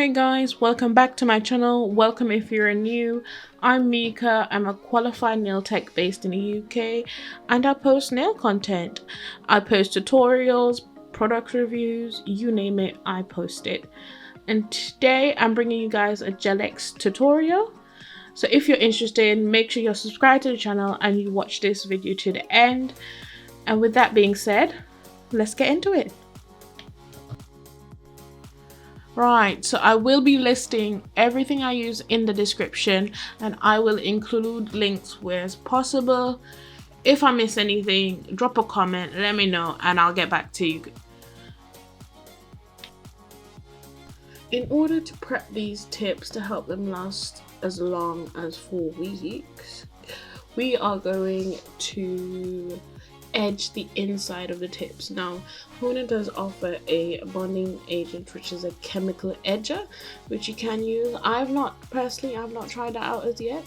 Hey guys, welcome back to my channel. Welcome if you're new. I'm Mika. I'm a qualified nail tech based in the UK and I post nail content. I post tutorials, product reviews, you name it, I post it. And today I'm bringing you guys a Gel X tutorial. So if you're interested, make sure you're subscribed to the channel and you watch this video to the end. And with that being said, let's get into it. Right, so I will be listing everything I use in the description and I will include links where it's possible. If I miss anything, drop a comment, let me know and I'll get back to you. In order to prep these tips to help them last as long as 4 weeks, we are going to edge the inside of the tips. Now, HONA does offer a bonding agent, which is a chemical edger, which you can use. I've not tried that out as yet.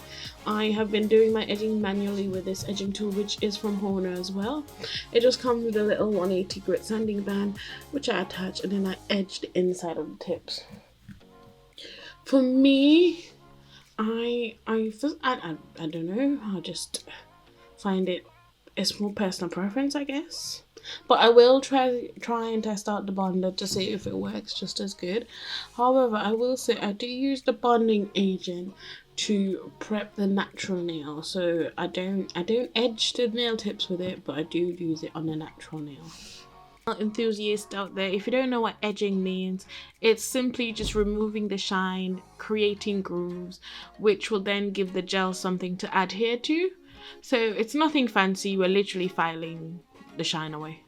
I have been doing my edging manually with this edging tool, which is from HONA as well. It just comes with a little 180 grit sanding band, which I attach, and then I edge the inside of the tips. For me, I don't know. I just find it's more personal preference, I guess. But I will try and test out the bonder to see if it works just as good. However, I will say I do use the bonding agent to prep the natural nail. So I don't edge the nail tips with it, but I do use it on the natural nail. Enthusiast out there, if you don't know what edging means, it's simply just removing the shine, creating grooves, which will then give the gel something to adhere to. So it's nothing fancy, we're literally filing the shine away.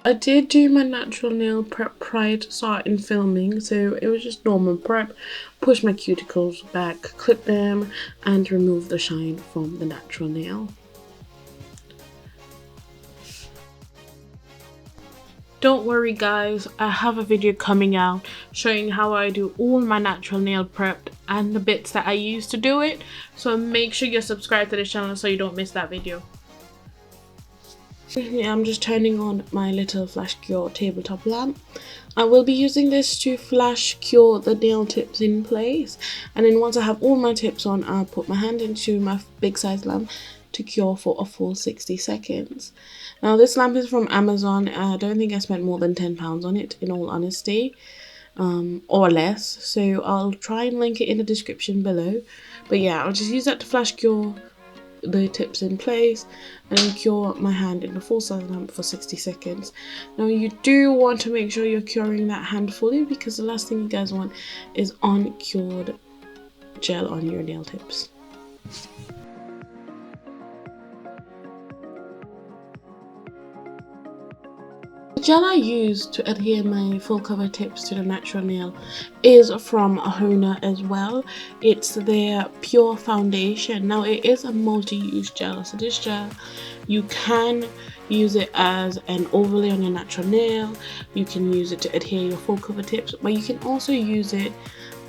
I did do my natural nail prep prior to starting filming, so it was just normal prep. Push my cuticles back, clip them, and remove the shine from the natural nail. Don't worry guys, I have a video coming out showing how I do all my natural nail prep and the bits that I use to do it. So make sure you're subscribed to the channel so you don't miss that video. I'm just turning on my little flash cure tabletop lamp. I will be using this to flash cure the nail tips in place. And then once I have all my tips on, I'll put my hand into my big size lamp to cure for a full 60 seconds. Now this lamp is from Amazon. I don't think I spent more than £10 on it, in all honesty, or less. So I'll try and link it in the description below. But yeah, I'll just use that to flash cure the tips in place and then cure my hand in the full size lamp for 60 seconds. Now you do want to make sure you're curing that hand fully, because the last thing you guys want is uncured gel on your nail tips. The gel I use to adhere my full cover tips to the natural nail is from HONA as well. It's their PureFondation. Now it is a multi-use gel, so this gel you can use it as an overlay on your natural nail. You can use it to adhere your full cover tips, but you can also use it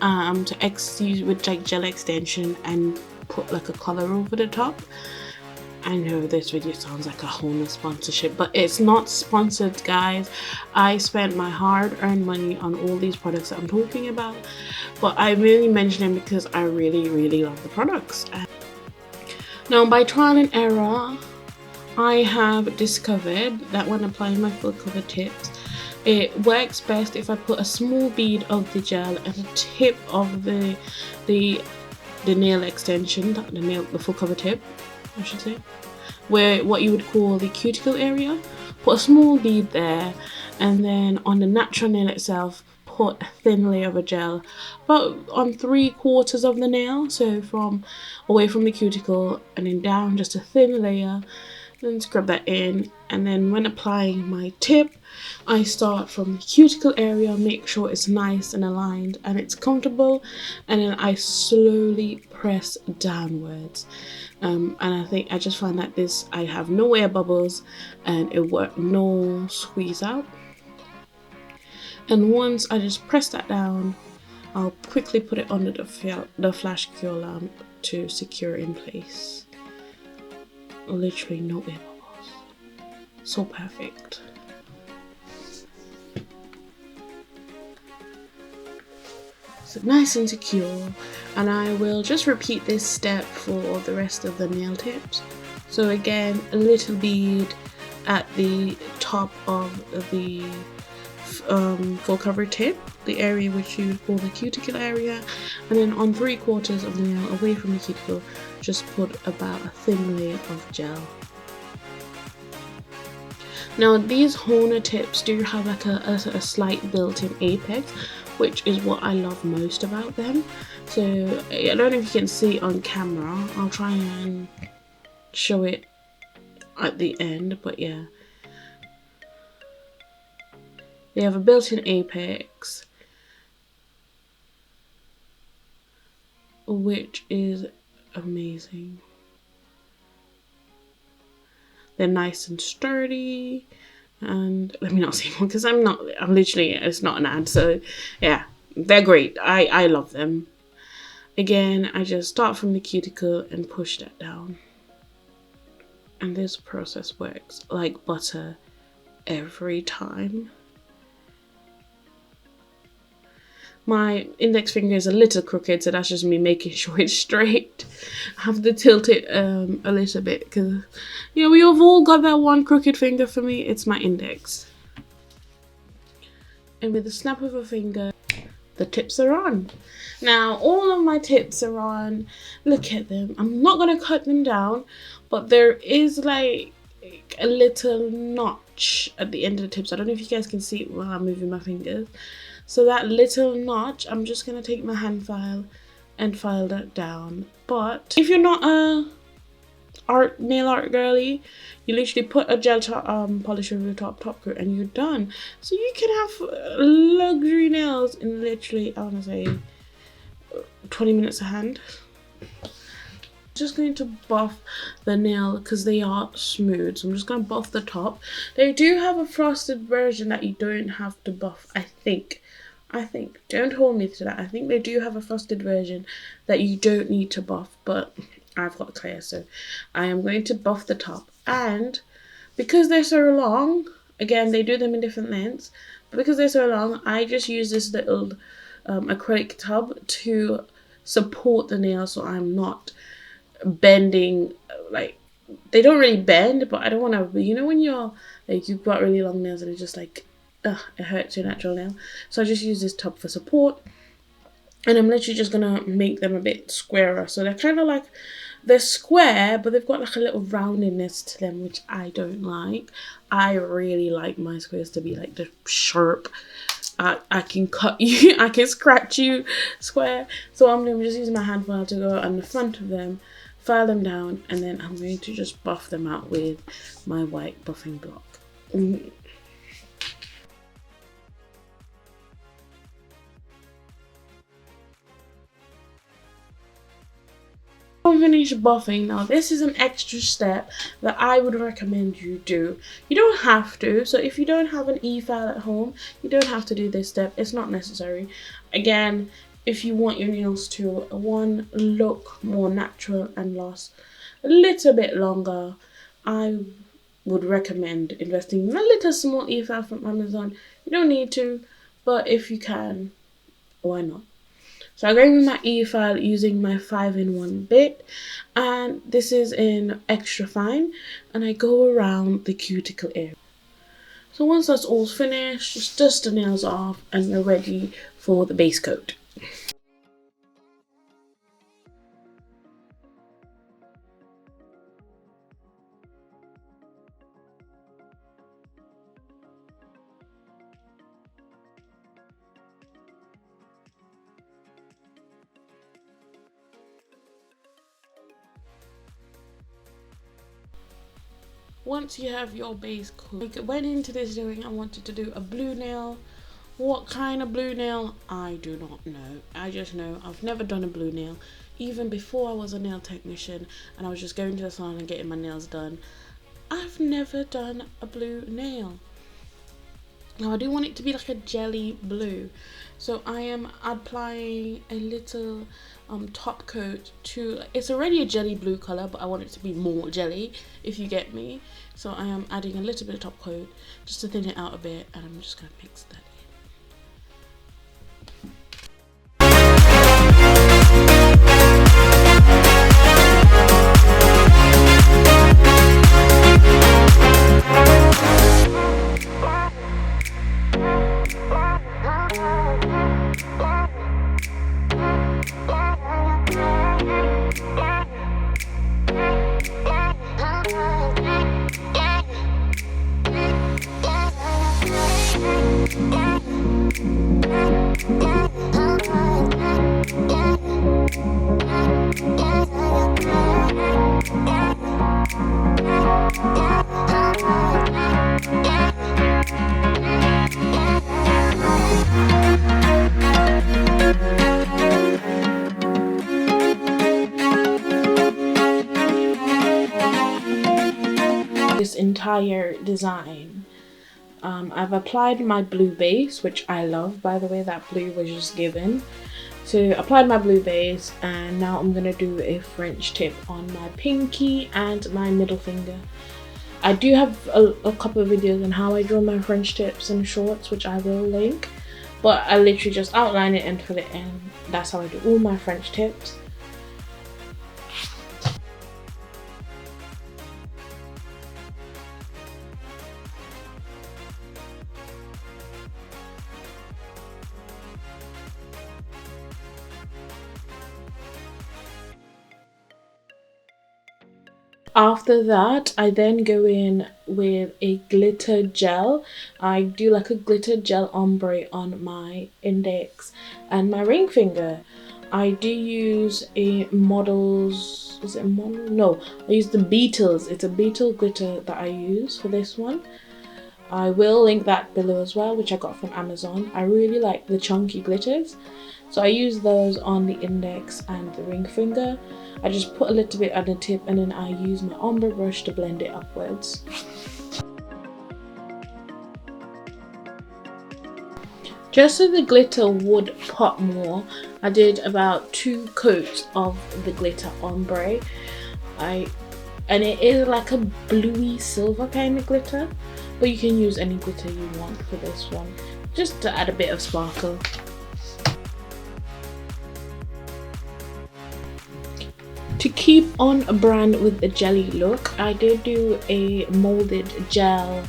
use with like gel extension and put like a color over the top. I know this video sounds like a HONA sponsorship, but it's not sponsored guys. I spent my hard-earned money on all these products that I'm talking about, but I really mention them because I really love the products. Now by trial and error, I have discovered that when applying my full cover tips, it works best if I put a small bead of the gel at the tip of the nail extension, the full cover tip, I should say, where what you would call the cuticle area. Put a small bead there, and then on the natural nail itself put a thin layer of a gel about on 3/4 of the nail, so from away from the cuticle and then down, just a thin layer. Then scrub that in, and then when applying my tip, I start from the cuticle area, make sure it's nice and aligned and it's comfortable, and then I slowly press downwards. And I just find that I have no air bubbles and it worked, no squeeze out. And once I just press that down, I'll quickly put it under the flash cure lamp to secure in place. Literally no air bubbles. So perfect. nice and secure, and I will just repeat this step for the rest of the nail tips. So again, a little bead at the top of the full cover tip, the area which you would call the cuticle area, and then on 3/4 of the nail away from the cuticle, just put about a thin layer of gel. Now these HONA tips do have like a slight built-in apex, which is what I love most about them. So I don't know if you can see it on camera. I'll try and show it at the end, but yeah. They have a built-in apex, which is amazing. They're nice and sturdy, and let me not say more because I'm literally, it's not an ad, so yeah, they're great. I love them. Again, I just start from the cuticle and push that down, and this process works like butter every time. My index finger is a little crooked, so that's just me making sure it's straight. I have to tilt it a little bit because, you know, we have all got that one crooked finger. For me, it's my index. And with the snap of a finger, the tips are on. Now, all of my tips are on. Look at them. I'm not going to cut them down, but there is like a little notch at the end of the tips. I don't know if you guys can see it while I'm moving my fingers. So that little notch, I'm just going to take my hand file and file that down. But if you're not a nail art girly, you literally put a gel polish over the top coat and you're done. So you can have luxury nails in literally, I want to say, 20 minutes a hand. Just going to buff the nail because they are smooth, so I'm just going to buff the top. They do have a frosted version that you don't have to buff, I think, don't hold me to that. I think they do have a frosted version that you don't need to buff, but I've got clear, so I am going to buff the top. And because they're so long, again, they do them in different lengths, but because they're so long, I just use this little acrylic tub to support the nail, so I'm not bending. Like, they don't really bend, but I don't want to, you know, when you're like, you've got really long nails and it's just like, it hurts your natural nail. So I just use this tub for support, and I'm literally just gonna make them a bit squarer. So they're kind of like, they're square, but they've got like a little roundedness to them, which I don't like. I really like my squares to be like the sharp, I can cut you, I can scratch you square. So I'm just using my hand file to go on the front of them, file them down, and then I'm going to just buff them out with my white buffing block. Finish buffing. Now this is an extra step that I would recommend you do. You don't have to, so if you don't have an e-file at home, you don't have to do this step. It's not necessary. Again, if you want your nails to look more natural and last a little bit longer, I would recommend investing in a little small e-file from Amazon. You don't need to, but if you can, why not? So I'm going with my e-file using my 5-in-1 bit, and this is in extra fine, and I go around the cuticle area. So once that's all finished, just dust the nails off and we're ready for the base coat. Once you have your base coat, I went into this doing, I wanted to do a blue nail. What kind of blue nail? I do not know. I just know I've never done a blue nail. Even before I was a nail technician and I was just going to the salon and getting my nails done, I've never done a blue nail. Now I do want it to be like a jelly blue. So I am applying a little top coat to, it's already a jelly blue color, but I want it to be more jelly, if you get me. So I am adding a little bit of top coat just to thin it out a bit, and I'm just going to mix that in. this entire design. I've applied my blue base, which I love, by the way. That blue was just given. So applied my blue base, and now I'm gonna do a French tip on my pinky and my middle finger. I do have a couple of videos on how I draw my French tips and shorts, which I will link, but I literally just outline it and fill it in. That's how I do all my French tips. After that, I then go in with a glitter gel. I do like a glitter gel ombre on my index and my ring finger. I do use a Models, is it a Model? No, I use the Beetles. It's a Beetle glitter that I use for this one. I will link that below as well, which I got from Amazon. I really like the chunky glitters, so I use those on the index and the ring finger. I just put a little bit on the tip, and then I use my ombre brush to blend it upwards. Just so the glitter would pop more, I did about 2 coats of the glitter ombre. And it is like a bluey silver kind of glitter, but you can use any glitter you want for this one, just to add a bit of sparkle. To keep on brand with the jelly look, I did do a molded gel,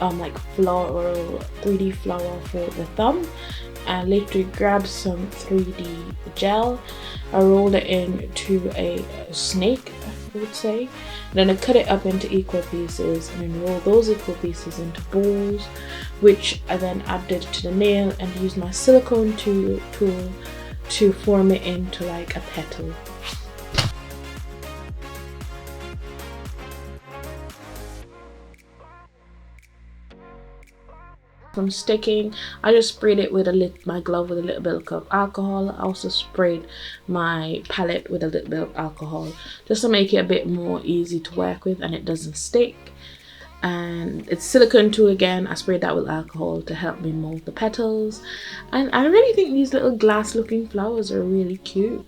like floral, 3D flower for the thumb. I literally grabbed some 3D gel, I rolled it into a snake, I would say. Then I cut it up into equal pieces and then roll those equal pieces into balls, which I then added to the nail and used my silicone tool to form it into like a petal. From sticking, I just sprayed it with my glove with a little bit of alcohol. I also sprayed my palette with a little bit of alcohol just to make it a bit more easy to work with and it doesn't stick. And it's silicone too again. I sprayed that with alcohol to help me mold the petals, and I really think these little glass looking flowers are really cute.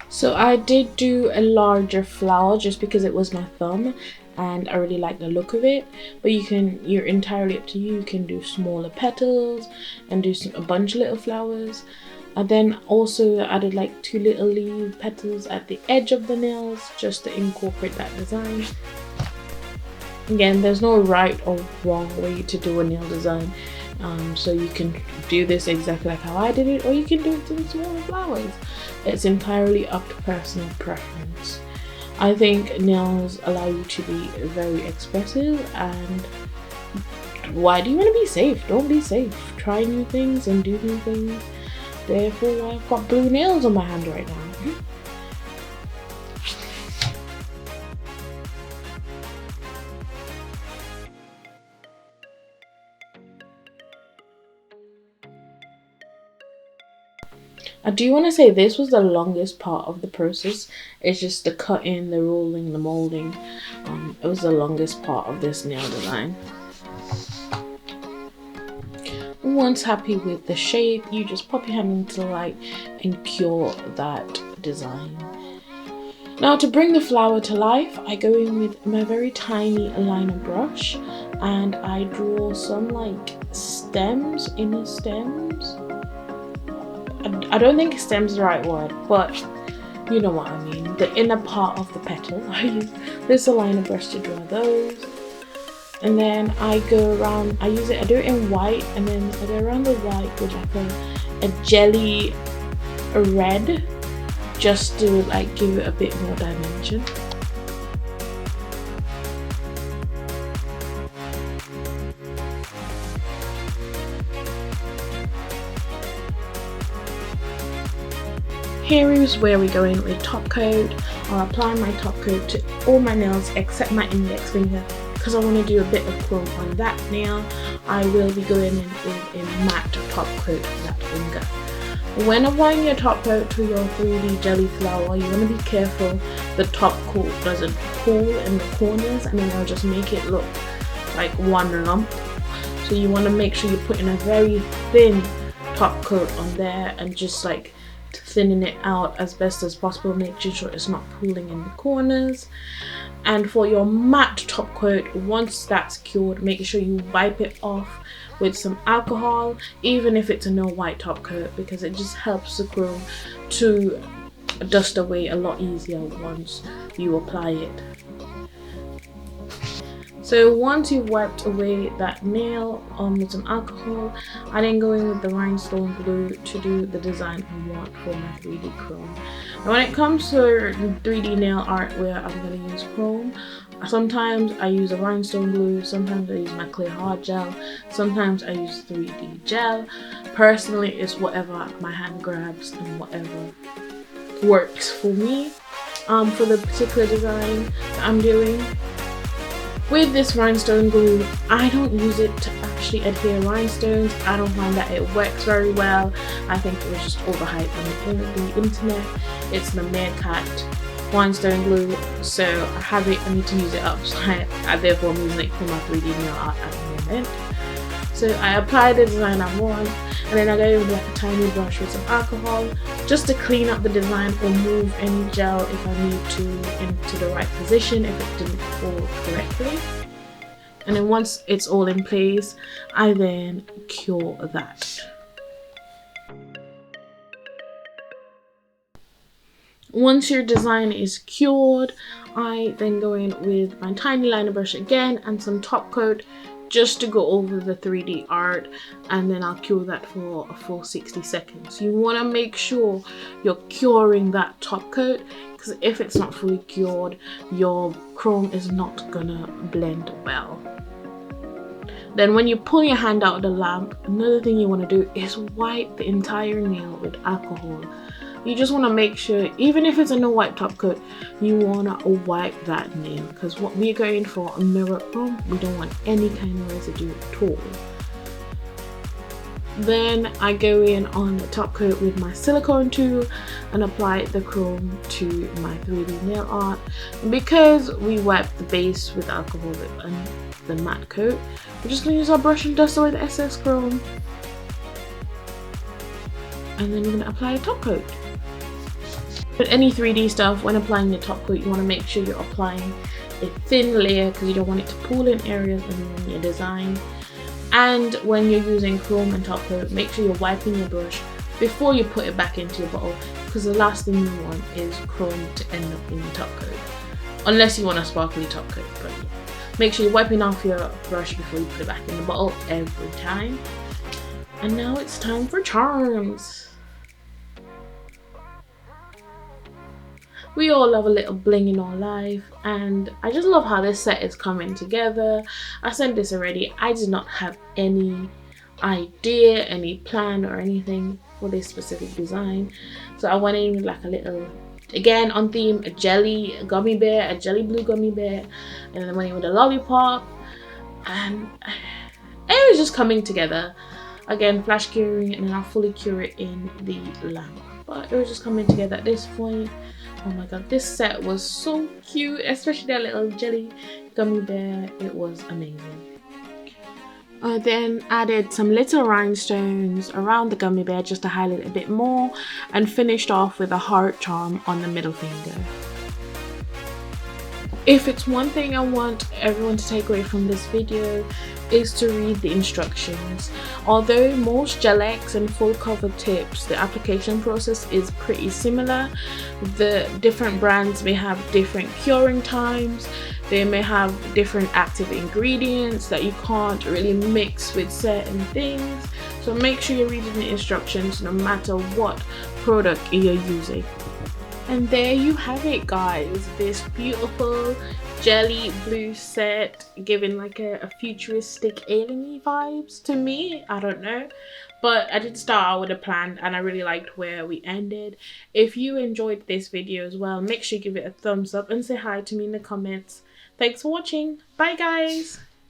So I did do a larger flower just because it was my thumb and I really like the look of it, but you're entirely up to you. You can do smaller petals and do a bunch of little flowers. And then also added like 2 little leaf petals at the edge of the nails just to incorporate that design. Again, there's no right or wrong way to do a nail design. So you can do this exactly like how I did it, or you can do it in smaller flowers. It's entirely up to personal preference. I think nails allow you to be very expressive, and why do you want to be safe? Don't be safe. Try new things and do new things. Therefore, I've got blue nails on my hand right now. I do want to say this was the longest part of the process. It's just the cutting, the rolling, the molding. It was the longest part of this nail design. Once happy with the shape, you just pop your hand into the light and cure that design. Now to bring the flower to life, I go in with my very tiny liner brush and I draw some like stems, inner stems. I don't think stem is the right word, but you know what I mean. The inner part of the petal. I use this liner brush to draw those. And then I go around, I do it in white, and then I go around the white with like a jelly red, just to like give it a bit more dimension. Here is where we go in with top coat. I'll apply my top coat to all my nails except my index finger because I want to do a bit of chrome on that nail. I will be going in with a matte top coat for that finger. When applying your top coat to your 3D jelly flower, you want to be careful the top coat doesn't pull in the corners, and then it'll just make it look like one lump. So you want to make sure you're putting a very thin top coat on there and just like thinning it out as best as possible, making sure it's not pulling in the corners. And for your matte top coat, once that's cured, make sure you wipe it off with some alcohol, even if it's a no white top coat, because it just helps the chrome to dust away a lot easier once you apply it. So once you've wiped away that nail with some alcohol, I then go in with the rhinestone glue to do the design I want for my 3D chrome. Now when it comes to 3D nail art where I'm going to use chrome, sometimes I use a rhinestone glue, sometimes I use my clear hard gel, sometimes I use 3D gel. Personally, it's whatever my hand grabs and whatever works for me for the particular design that I'm doing. With this rhinestone glue, I don't use it to actually adhere rhinestones. I don't find that it works very well. I think it was just overhyped on the internet. It's the Meerkat rhinestone glue, so I have it. I need to use it up, so I therefore I'm using it for my 3D nail art at the moment. So I apply the design I want, and then I go in with like a tiny brush with some alcohol just to clean up the design or move any gel if I need to into the right position if it didn't fall correctly. And then once it's all in place, I then cure that. Once your design is cured, I then go in with my tiny liner brush again and some top coat just to go over the 3D art, and then I'll cure that for a full 60 seconds. You want to make sure you're curing that top coat, because if it's not fully cured, your chrome is not gonna blend well. Then when you pull your hand out of the lamp, another thing you want to do is wipe the entire nail with alcohol. You just want to make sure, even if it's a no white top coat, you want to wipe that nail, because what we're going for, a mirror chrome, we don't want any kind of residue at all. Then I go in on the top coat with my silicone tool and apply the chrome to my 3D nail art. And because we wiped the base with alcohol and the matte coat, we're just going to use our brush and dust away the excess chrome. And then we're going to apply a top coat. With any 3D stuff, when applying the top coat, you want to make sure you're applying a thin layer because you don't want it to pull in areas in your design. And when you're using chrome and top coat, make sure you're wiping your brush before you put it back into your bottle, because the last thing you want is chrome to end up in your top coat, unless you want a sparkly top coat. But yeah, make sure you're wiping off your brush before you put it back in the bottle every time. And now it's time for charms. We all love a little bling in our life, and I just love how this set is coming together. I said this already, I did not have any idea, any plan or anything for this specific design. So I went in with like a little, again on theme, a jelly gummy bear, a jelly blue gummy bear, and then I went in with a lollipop, and it was just coming together. Again, flash curing, and then I'll fully cure it in the lamp. But it was just coming together at this point. Oh my god, this set was so cute, especially that little jelly gummy bear. It was amazing. I then added some little rhinestones around the gummy bear just to highlight it a bit more, and finished off with a heart charm on the middle finger. If it's one thing I want everyone to take away from this video, is to read the instructions. Although most gel-X and full cover tips, the application process is pretty similar. The different brands may have different curing times, they may have different active ingredients that you can't really mix with certain things. So make sure you're reading the instructions no matter what product you're using. And there you have it, guys, this beautiful jelly blue set, giving like a futuristic alien vibes to me. I don't know, but I did start out with a plan and I really liked where we ended. If you enjoyed this video as well, make sure you give it a thumbs up and say hi to me in the comments. Thanks for watching. Bye guys.